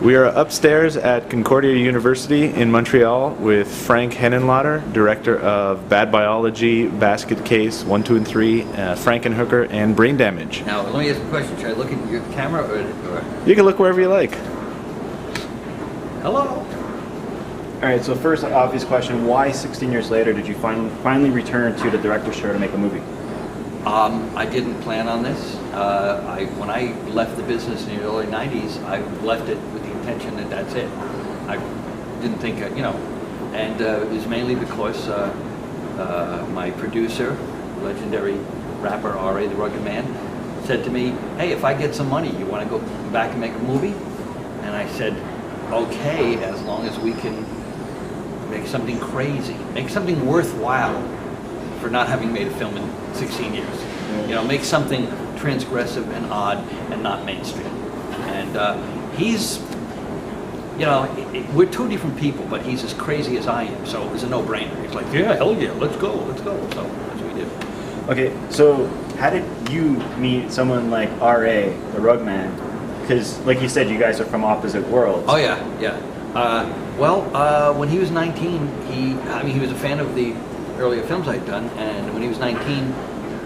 We are upstairs at Concordia University in Montreal with Frank Henenlotter, director of Bad Biology, Basket Case 1, 2, and 3, Frankenhooker, and Brain Damage. Now, let me ask you a question. Should I look at your camera or... You can look wherever you like. Hello? All right, so first obvious question, why 16 years later did you finally return to the director's chair to make a movie? I didn't plan on this. When I left the business in the early 90s, I left it with the intention that that's it. I didn't think, and it was mainly because my producer, legendary rapper R.A. the Rugged Man, said to me, hey, if I get some money, you want to go back and make a movie? And I said, okay, as long as we can make something crazy, make something worthwhile for not having made a film in 16 years. Make something transgressive and odd and not mainstream. And he's, we're two different people, but he's as crazy as I am, so it was a no-brainer. He's like, yeah, hell yeah, let's go. So that's what we did. Okay, so how did you meet someone like R.A., the Rug Man? Because, like you said, you guys are from opposite worlds. Oh, yeah. When he was 19, he was a fan of the earlier films I'd done, and when he was 19,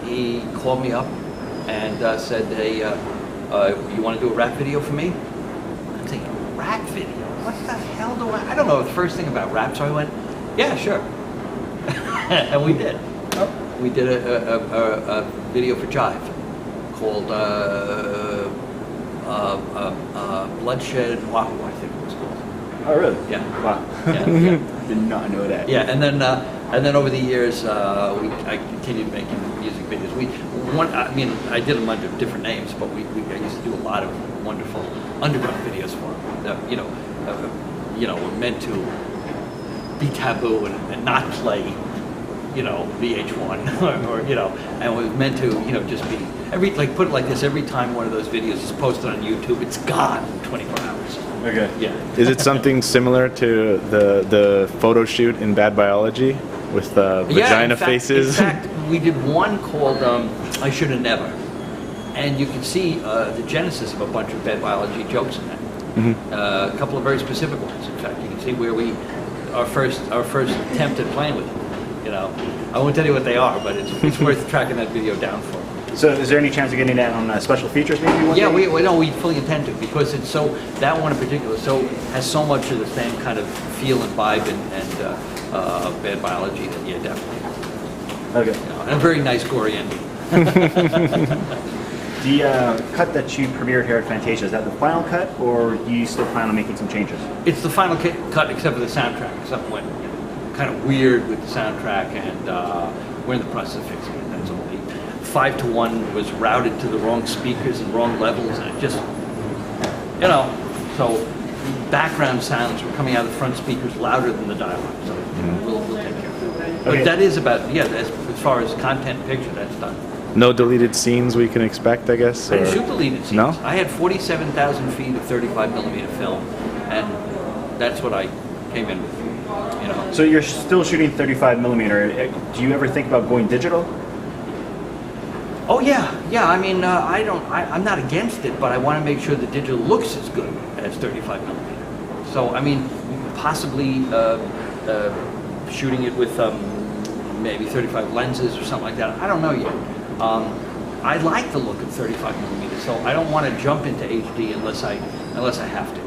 he called me up and said, hey, you want to do a rap video for me? I'm thinking, rap video? What the hell do I don't know the first thing about rap, so I went, yeah, sure. And we did. We did a video for Jive called Bloodshed, I think it was called. Oh, really? Yeah. Wow. Yeah. Did not know that. Yeah, and then over the years, I continued making music videos. I did them under different names, but I used to do a lot of wonderful underground videos for them. Were meant to be taboo and not play, VH1 or and was meant to just be put it like this: every time one of those videos is posted on YouTube, it's gone in 24 hours. Okay. Yeah. Is it something similar to the photo shoot in Bad Biology with vagina faces? In fact, we did one called I Should Have Never, and you can see the genesis of a bunch of Bad Biology jokes in that. Mm-hmm. A couple of very specific ones. In fact, you can see where our first attempt at playing with it. I won't tell you what they are, but it's worth tracking that video down for. So is there any chance of getting that on special features maybe one day? We fully intend to, because it's that one in particular has so much of the same kind of feel and vibe and Bad Biology that, yeah, definitely. Okay. And a very nice gory ending. The cut that you premiered here at Fantasia, is that the final cut, or do you still plan on making some changes? It's the final cut except for the soundtrack. Something went kind of weird with the soundtrack, and we're in the process of fixing it. That's all. 5-to-1 was routed to the wrong speakers and wrong levels, and it just, so background sounds were coming out of the front speakers louder than the dialogue. So we'll take care of it. But that is about, as far as content picture, that's done. No deleted scenes we can expect, I guess? I didn't shoot deleted scenes. No? I had 47,000 feet of 35mm film, and that's what I came in with. So you're still shooting 35mm. Do you ever think about going digital? Oh yeah. I'm not against it, but I want to make sure the digital looks as good as 35mm. So possibly shooting it with maybe 35 lenses or something like that. I don't know yet. I like the look of 35mm, so I don't want to jump into HD unless I have to.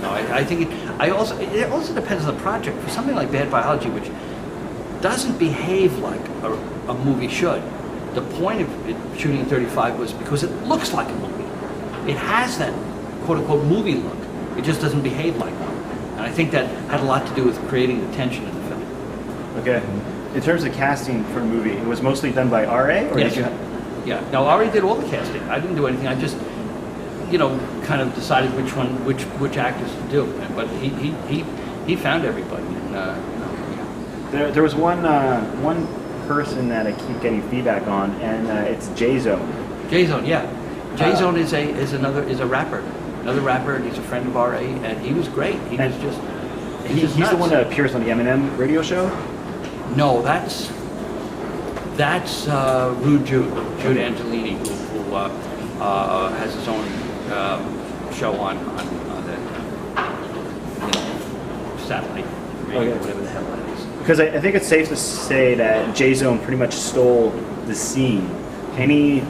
I think it also depends on the project. For something like Bad Biology, which doesn't behave like a movie should. The point of it shooting in 35 was because it looks like a movie. It has that quote-unquote movie look. It just doesn't behave like one. And I think that had a lot to do with creating the tension in the film. Okay. In terms of casting for the movie, it was mostly done by R.A.? Or yes. Did you Yeah. No, R.A. did all the casting. I didn't do anything. I just, kind of decided which actors to do. But he found everybody. And, There was one person that I keep getting feedback on, and it's J-Zone. J-Zone, yeah. J-Zone is a rapper, another rapper, and he's a friend of R.A. and he was great. He's the one that appears on the Eminem radio show. No, that's Rude Jude Angelini, who has his own show on satellite radio, Okay. whatever the hell that is. Because I think it's safe to say that J-Zone pretty much stole the scene. Any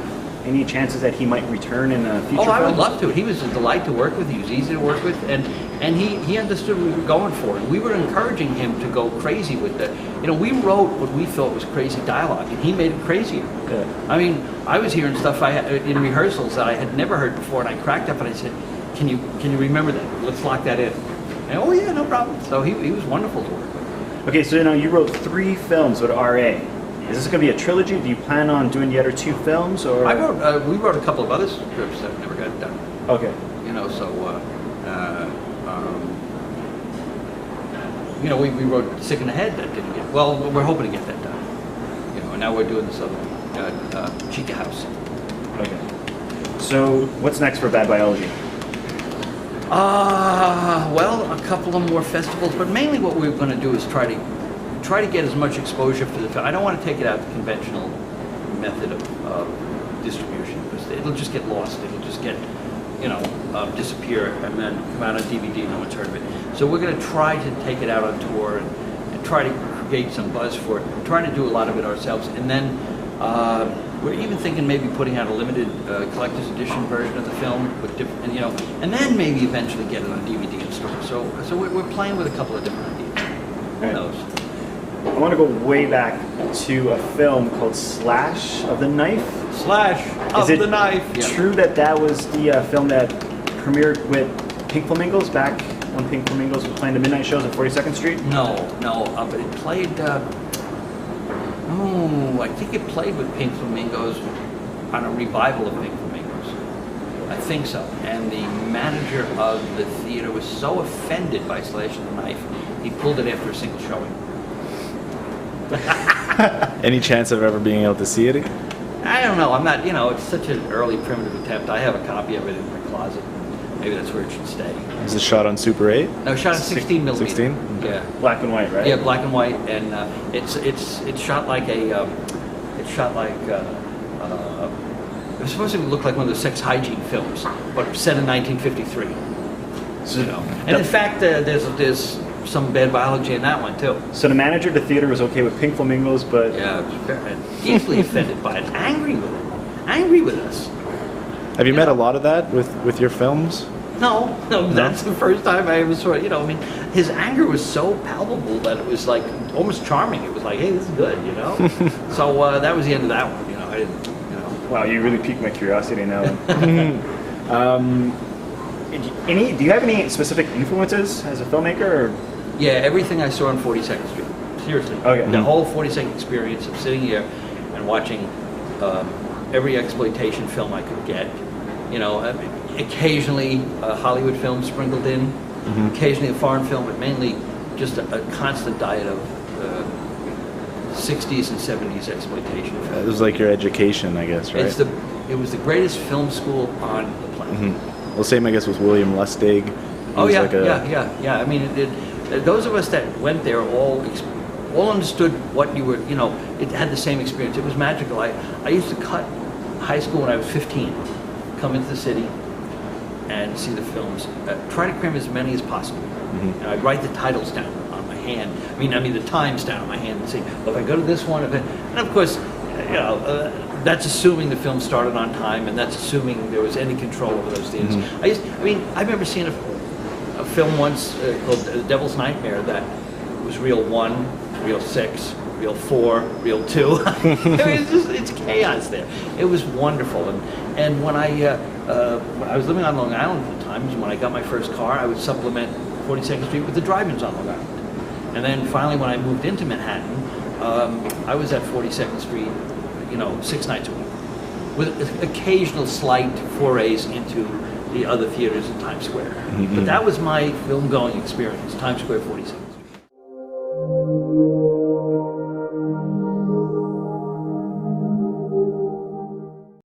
chances that he might return in a future Oh, I would film? love to. He was a delight to work with. He was easy to work with, and he understood what we were going for. And we were encouraging him to go crazy with the, we wrote what we thought was crazy dialogue, and he made it crazier. Yeah. I mean, I was hearing stuff in rehearsals that I had never heard before, and I cracked up and I said, "Can you remember that? Let's lock that in." And oh yeah, no problem. So he was wonderful to work with. Okay, so you wrote 3 films with RA. Is this going to be a trilogy? Do you plan on doing the other 2 films, or? We wrote a couple of other scripts that never got done. Okay. We wrote Sick in the Head that didn't get. Well, we're hoping to get that done. And now we're doing this other one, Chica House. Okay. So what's next for Bad Biology? Well, a couple of more festivals, but mainly what we're going to do is try to get as much exposure for the film. I don't want to take it out the conventional method of distribution, because it'll just get lost. It'll just get, disappear and then come out on DVD. No one's heard of it. So we're going to try to take it out on tour and try to create some buzz for it. We're trying to do a lot of it ourselves, and then we're even thinking maybe putting out a limited collector's edition version of the film with different, and then maybe eventually get it on DVD and stores. So we're playing with a couple of different ideas. Who knows? I want to go way back to a film called Slash of the Knife. Slash of the Knife. True that was the film that premiered with Pink Flamingos back when Pink Flamingos was playing the midnight shows at 42nd Street? No, but it played. I think it played with Pink Flamingos on a revival of Pink Flamingos. I think so. And the manager of the theater was so offended by Slash of the Knife, he pulled it after a single showing. Any chance of ever being able to see it? I don't know. I'm not. It's such an early primitive attempt. I have a copy of it in my closet. Maybe that's where it should stay. Is it shot on Super 8? No, shot on 16 millimeter. 16? Yeah. Black and white, right? Yeah, black and white, and it's shot like a it's supposed to look like one of the sex hygiene films, but set in 1953. So, And in fact, there's some bad biology in that one too. So the manager of the theater was okay with Pink Flamingos, but Yeah, easily offended by it, angry with us. Have you met a lot of that with your films? No, that's the first time I ever saw it. His anger was so palpable that it was like almost charming. It was like, hey, this is good, So that was the end of that one. I didn't, wow, you really piqued my curiosity now. Do you have any specific influences as a filmmaker? Or? Yeah, everything I saw on 42nd Street. Seriously. Okay. The whole 42nd experience of sitting here and watching every exploitation film I could get. Occasionally a Hollywood film sprinkled in, occasionally a foreign film, but mainly just a constant diet of 60s and 70s exploitation It films. was like your education, I guess, right? It was the greatest film school on the planet. Well, same, I guess, with William Lustig. He Oh was yeah, like yeah. I mean, those of us that went there all understood what you were. It had the same experience. It was magical. I used to cut high school when I was 15, come into the city, and see the films. Try to cram as many as possible. And I'd write the titles down on my hand. I mean the times down on my hand and say, well, if I go to this one, and of course, that's assuming the film started on time, and that's assuming there was any control over those theaters. I remember seeing a film once called The Devil's Nightmare that was reel 1, reel 6, reel 4, reel 2. It's chaos there. It was wonderful. And when I was living on Long Island at the time, when I got my first car, I would supplement 42nd Street with the drive-ins on Long Island. And then finally, when I moved into Manhattan, I was at 42nd Street, 6 nights a week, with occasional slight forays into the other theaters in Times Square. But that was my film-going experience, Times Square, 42nd.